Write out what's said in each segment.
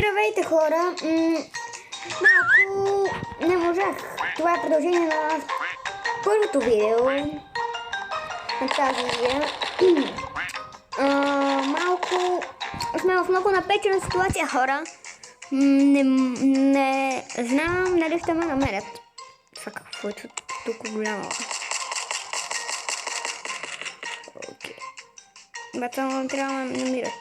Здравейте, хора! Малко не можах. Това е продължение на първото видео на тази игра. Малко сме в много напечена ситуация, хора. Не знам дали ще ме намерят. Това какво е толкова голямо. Окей. Бата, трябва да ме намират.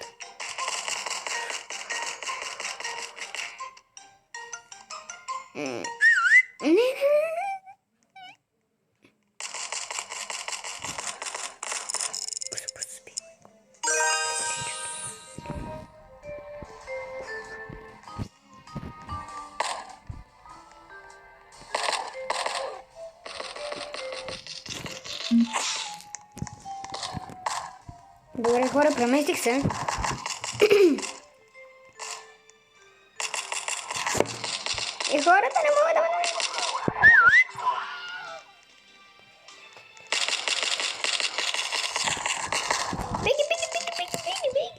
Добре, хора, преместих се. И хората не могат да ме намерят. Беги, беги, беги, беги, беги, беги.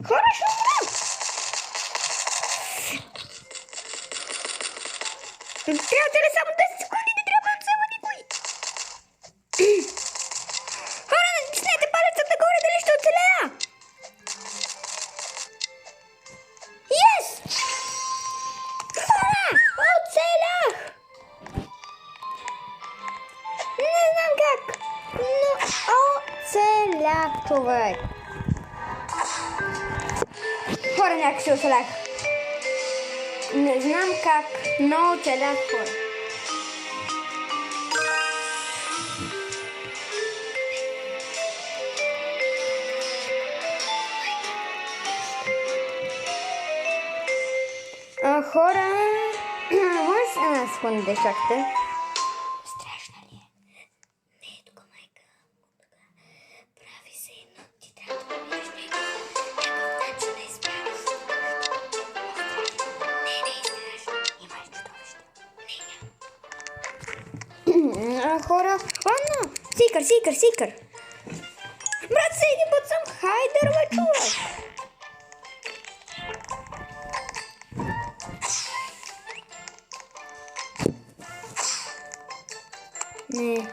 Хора, ще умрем! Трябва ли само 10 секунди, не трябва да взема никой! Хора, натиснете палецът нагоре, дали ще оцелея! Yes! Хора, оцелях! Не знам как, но оцелях, човек! Хора, някак си оцелях. Не знам как, но оцелях, хора. Хора, може една секунда да чакате. Страшно ли е? Не е тук майка. Прави се едно. Ти трябва да помириш него. Някакъв начин да изправиш. Не изглежда. Имаш чудовище. Не, няма. Хора, ладно. Сикър. Брат, се един път съм хайдер, бе, човек. Не.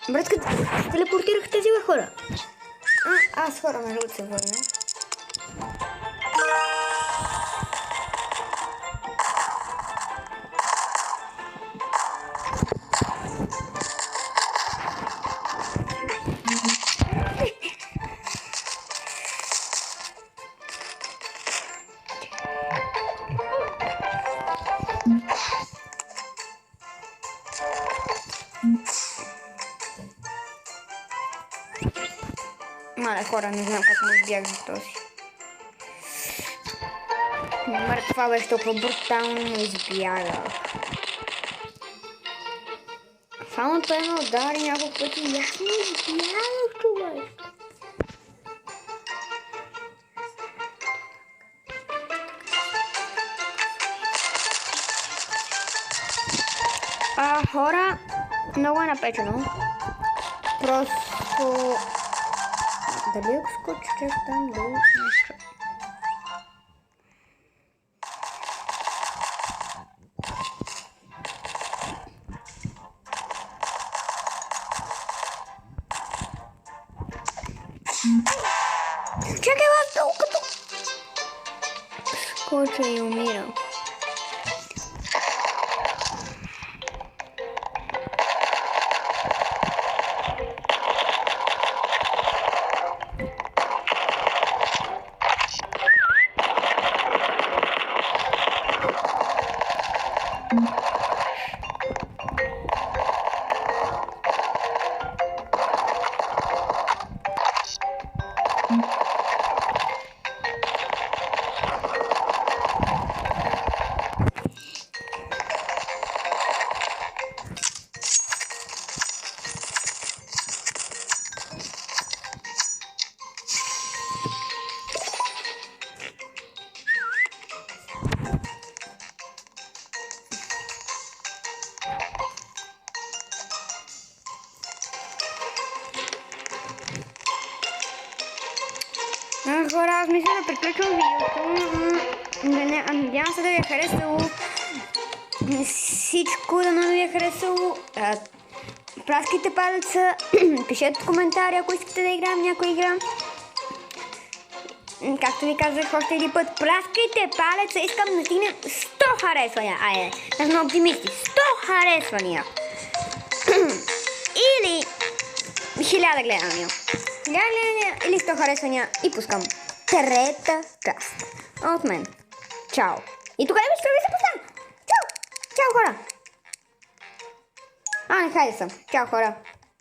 Братка, телепортирах тези хора. Аз хора ме да се върна. Мале хора, не знам как му избягах за този. Това беше толкова брутално, не избягах. Само той ме удари няколко пъти и аз не избягах, човек. Хора, много е напечено. Просто... Дали ако скочи чак там долу нещо? Чакай, аз като... Скоча и умира. Хора, аз мисля да приключвам видеото. Надявам се да ви е харесало. Всичко да ви е харесало. Праскайте палеца. Пишете в коментари, ако искате да играем някоя игра. Както ви казах още един път, праскайте палеца. Искам да стигнем 100 харесвания. Айде, аз сме оптимисти. 100 харесвания. Или 1000 гледания. Или 100 харесвания и пускам трета част от мен. Чао! И тогава ще ви се пускам! Чао! Чао, хора! Не хайде съм. Чао, хора!